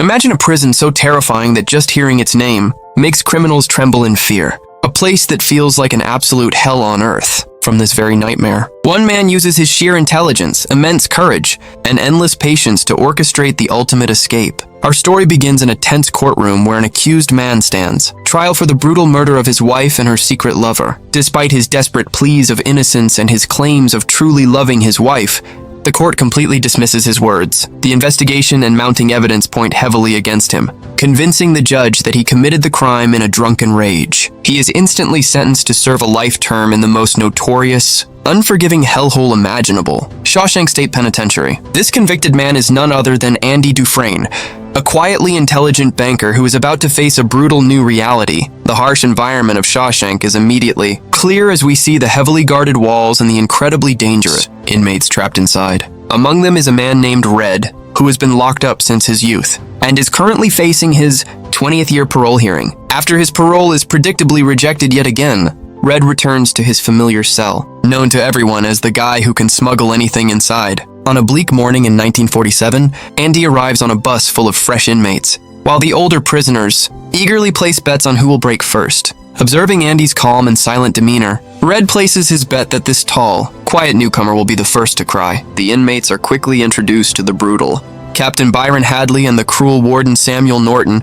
Imagine a prison so terrifying that just hearing its name makes criminals tremble in fear. A place that feels like an absolute hell on earth from this very nightmare. One man uses his sheer intelligence, immense courage, and endless patience to orchestrate the ultimate escape. Our story begins in a tense courtroom where an accused man stands, trial for the brutal murder of his wife and her secret lover. Despite his desperate pleas of innocence and his claims of truly loving his wife, the court completely dismisses his words. The investigation and mounting evidence point heavily against him, convincing the judge that he committed the crime in a drunken rage. He is instantly sentenced to serve a life term in the most notorious, unforgiving hellhole imaginable, Shawshank State Penitentiary. This convicted man is none other than Andy Dufresne, a quietly intelligent banker who is about to face a brutal new reality. The harsh environment of Shawshank is immediately clear as we see the heavily guarded walls and the incredibly dangerous inmates trapped inside. Among them is a man named Red, who has been locked up since his youth and is currently facing his 20th year parole hearing. After his parole is predictably rejected yet again, Red returns to his familiar cell, known to everyone as the guy who can smuggle anything inside. On a bleak morning in 1947, Andy arrives on a bus full of fresh inmates, while the older prisoners eagerly place bets on who will break first. Observing Andy's calm and silent demeanor, Red places his bet that this tall, quiet newcomer will be the first to cry. The inmates are quickly introduced to the brutal Captain Byron Hadley and the cruel warden Samuel Norton,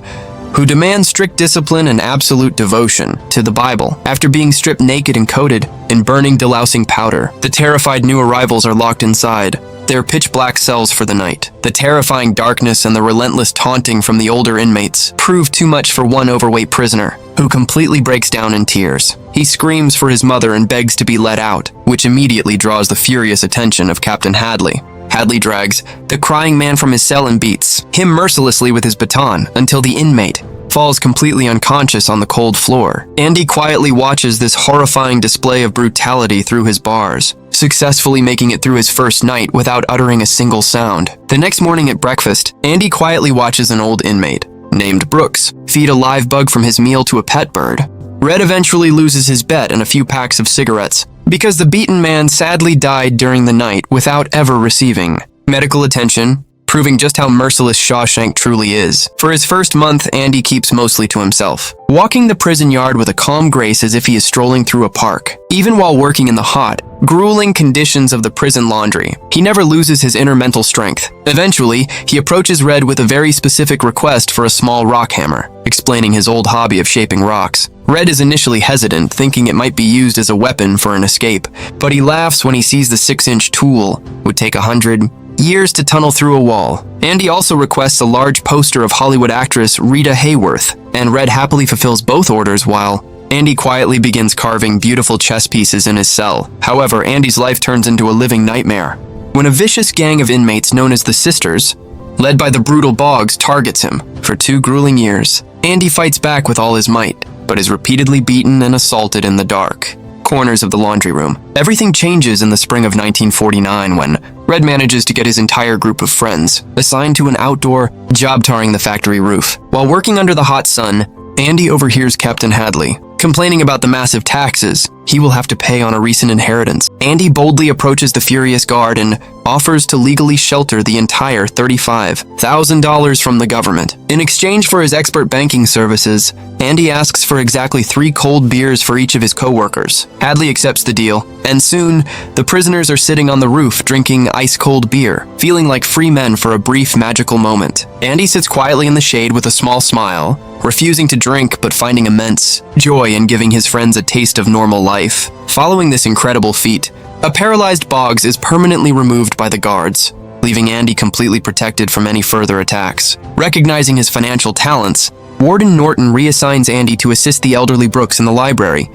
who demand strict discipline and absolute devotion to the Bible. After being stripped naked and coated in burning delousing powder, the terrified new arrivals are locked inside their pitch-black cells for the night. The terrifying darkness and the relentless taunting from the older inmates prove too much for one overweight prisoner, who completely breaks down in tears. He screams for his mother and begs to be let out, which immediately draws the furious attention of Captain Hadley. Hadley drags the crying man from his cell and beats him mercilessly with his baton until the inmate falls completely unconscious on the cold floor. Andy quietly watches this horrifying display of brutality through his bars, successfully making it through his first night without uttering a single sound. The next morning at breakfast, Andy quietly watches an old inmate, named Brooks, feed a live bug from his meal to a pet bird. Red eventually loses his bet and a few packs of cigarettes, because the beaten man sadly died during the night without ever receiving medical attention, proving just how merciless Shawshank truly is. For his first month, Andy keeps mostly to himself, walking the prison yard with a calm grace as if he is strolling through a park. Even while working in the hot, grueling conditions of the prison laundry, he never loses his inner mental strength. Eventually, he approaches Red with a very specific request for a small rock hammer, explaining his old hobby of shaping rocks. Red is initially hesitant, thinking it might be used as a weapon for an escape, but he laughs when he sees the 6-inch tool would take 100 years to tunnel through a wall. Andy also requests a large poster of Hollywood actress Rita Hayworth, and Red happily fulfills both orders while Andy quietly begins carving beautiful chess pieces in his cell. However, Andy's life turns into a living nightmare when a vicious gang of inmates known as the Sisters, led by the brutal Boggs, targets him. For 2 grueling years, Andy fights back with all his might, but is repeatedly beaten and assaulted in the dark corners of the laundry room. Everything changes in the spring of 1949 when Red manages to get his entire group of friends assigned to an outdoor job tarring the factory roof. While working under the hot sun, Andy overhears Captain Hadley complaining about the massive taxes he will have to pay on a recent inheritance. Andy boldly approaches the furious guard and offers to legally shelter the entire $35,000 from the government. In exchange for his expert banking services, Andy asks for exactly 3 cold beers for each of his co-workers. Hadley accepts the deal, and soon, the prisoners are sitting on the roof drinking ice-cold beer, feeling like free men for a brief magical moment. Andy sits quietly in the shade with a small smile, refusing to drink but finding immense joy in giving his friends a taste of normal life. Following this incredible feat, a paralyzed Boggs is permanently removed by the guards, leaving Andy completely protected from any further attacks. Recognizing his financial talents, Warden Norton reassigns Andy to assist the elderly Brooks in the library,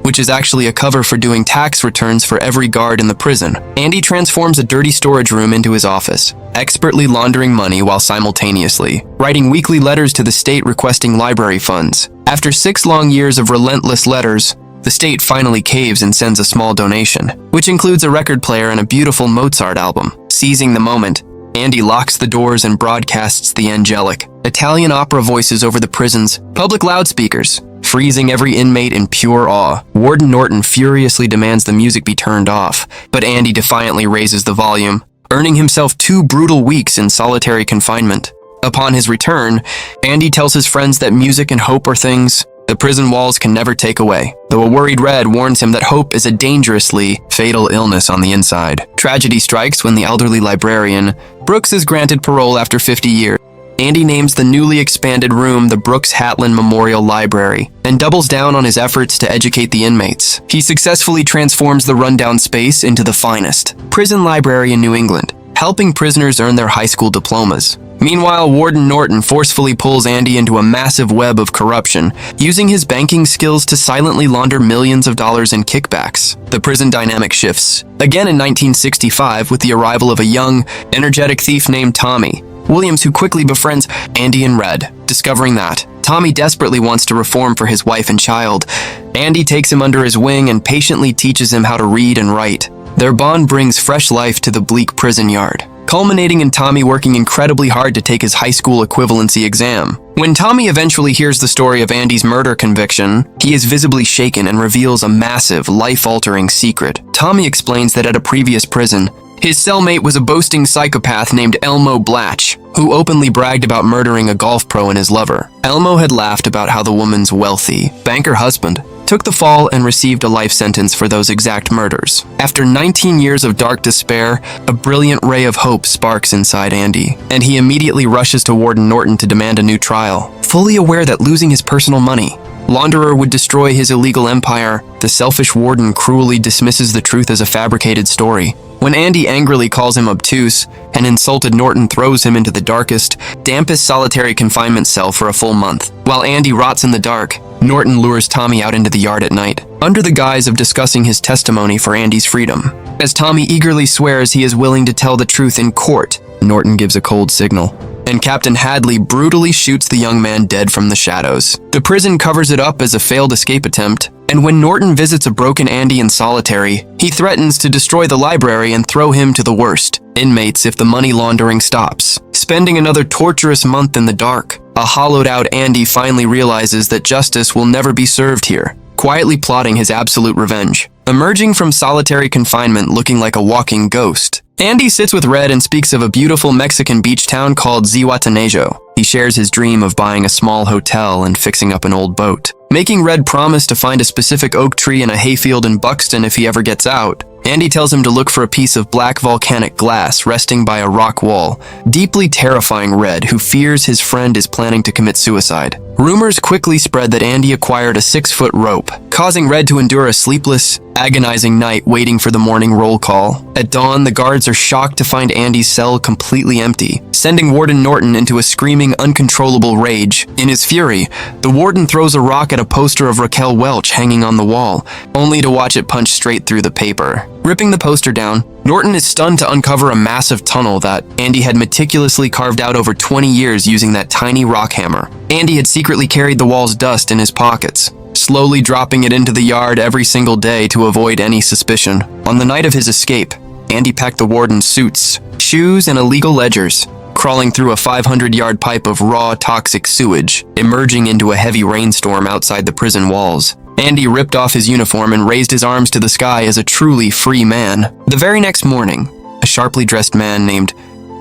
which is actually a cover for doing tax returns for every guard in the prison. Andy transforms a dirty storage room into his office, expertly laundering money while simultaneously writing weekly letters to the state requesting library funds. After 6 long years of relentless letters, the state finally caves and sends a small donation, which includes a record player and a beautiful Mozart album. Seizing the moment, Andy locks the doors and broadcasts the angelic Italian opera voices over the prison's public loudspeakers, freezing every inmate in pure awe. Warden Norton furiously demands the music be turned off, but Andy defiantly raises the volume, earning himself 2 brutal weeks in solitary confinement. Upon his return, Andy tells his friends that music and hope are things the prison walls can never take away, though a worried Red warns him that hope is a dangerously fatal illness on the inside. Tragedy strikes when the elderly librarian, Brooks, is granted parole after 50 years. Andy names the newly expanded room the Brooks Hatlin Memorial Library and doubles down on his efforts to educate the inmates. He successfully transforms the rundown space into the finest prison library in New England, helping prisoners earn their high school diplomas. Meanwhile, Warden Norton forcefully pulls Andy into a massive web of corruption, using his banking skills to silently launder millions of dollars in kickbacks. The prison dynamic shifts, again in 1965 with the arrival of a young, energetic thief named Tommy Williams, who quickly befriends Andy and Red. Discovering that Tommy desperately wants to reform for his wife and child, Andy takes him under his wing and patiently teaches him how to read and write. Their bond brings fresh life to the bleak prison yard, culminating in Tommy working incredibly hard to take his high school equivalency exam. When Tommy eventually hears the story of Andy's murder conviction, he is visibly shaken and reveals a massive, life-altering secret. Tommy explains that at a previous prison, his cellmate was a boasting psychopath named Elmo Blatch, who openly bragged about murdering a golf pro and his lover. Elmo had laughed about how the woman's wealthy banker husband took the fall and received a life sentence for those exact murders. After 19 years of dark despair, a brilliant ray of hope sparks inside Andy, and he immediately rushes to Warden Norton to demand a new trial. Fully aware that losing his personal money, launderer would destroy his illegal empire, the selfish warden cruelly dismisses the truth as a fabricated story. When Andy angrily calls him obtuse, an insulted Norton throws him into the darkest, dampest solitary confinement cell for a full month. While Andy rots in the dark, Norton lures Tommy out into the yard at night, under the guise of discussing his testimony for Andy's freedom. As Tommy eagerly swears he is willing to tell the truth in court, Norton gives a cold signal, and Captain Hadley brutally shoots the young man dead from the shadows. The prison covers it up as a failed escape attempt, and when Norton visits a broken Andy in solitary, he threatens to destroy the library and throw him to the worst inmates if the money laundering stops. Spending another torturous month in the dark, a hollowed-out Andy finally realizes that justice will never be served here, quietly plotting his absolute revenge. Emerging from solitary confinement looking like a walking ghost, Andy sits with Red and speaks of a beautiful Mexican beach town called Zihuatanejo. He shares his dream of buying a small hotel and fixing up an old boat, making Red promise to find a specific oak tree in a hayfield in Buxton if he ever gets out. Andy tells him to look for a piece of black volcanic glass resting by a rock wall, deeply terrifying Red, who fears his friend is planning to commit suicide. Rumors quickly spread that Andy acquired a 6-foot rope, causing Red to endure a sleepless, agonizing night waiting for the morning roll call. At dawn, the guards are shocked to find Andy's cell completely empty, sending Warden Norton into a screaming, uncontrollable rage. In his fury, the warden throws a rock at a poster of Raquel Welch hanging on the wall, only to watch it punch straight through the paper. Ripping the poster down, Norton is stunned to uncover a massive tunnel that Andy had meticulously carved out over 20 years using that tiny rock hammer. Andy had secretly carried the wall's dust in his pockets, slowly dropping it into the yard every single day to avoid any suspicion. On the night of his escape, Andy packed the warden's suits, shoes, and illegal ledgers, crawling through a 500-yard pipe of raw, toxic sewage, emerging into a heavy rainstorm outside the prison walls. Andy ripped off his uniform and raised his arms to the sky as a truly free man. The very next morning, a sharply dressed man named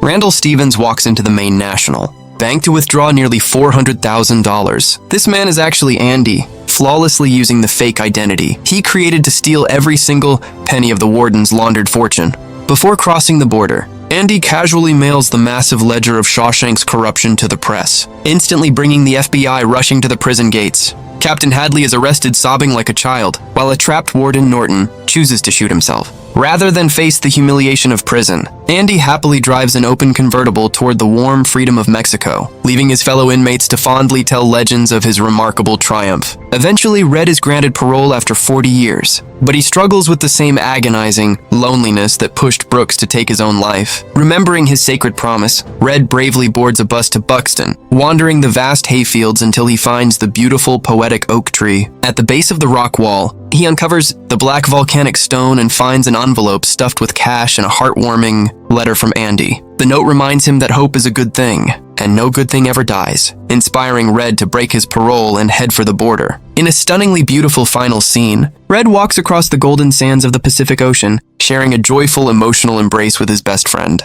Randall Stevens walks into the Maine National Bank to withdraw nearly $400,000. This man is actually Andy, flawlessly using the fake identity he created to steal every single penny of the warden's laundered fortune. Before crossing the border, Andy casually mails the massive ledger of Shawshank's corruption to the press, instantly bringing the FBI rushing to the prison gates. Captain Hadley is arrested sobbing like a child, while a trapped Warden Norton chooses to shoot himself. Rather than face the humiliation of prison, Andy happily drives an open convertible toward the warm freedom of Mexico, leaving his fellow inmates to fondly tell legends of his remarkable triumph. Eventually, Red is granted parole after 40 years, but he struggles with the same agonizing loneliness that pushed Brooks to take his own life. Remembering his sacred promise, Red bravely boards a bus to Buxton, wandering the vast hayfields until he finds the beautiful, poetic oak tree. At the base of the rock wall, he uncovers the black volcanic stone and finds an envelope stuffed with cash and a heartwarming letter from Andy. The note reminds him that hope is a good thing, and no good thing ever dies, inspiring Red to break his parole and head for the border. In a stunningly beautiful final scene, Red walks across the golden sands of the Pacific Ocean, sharing a joyful, emotional embrace with his best friend.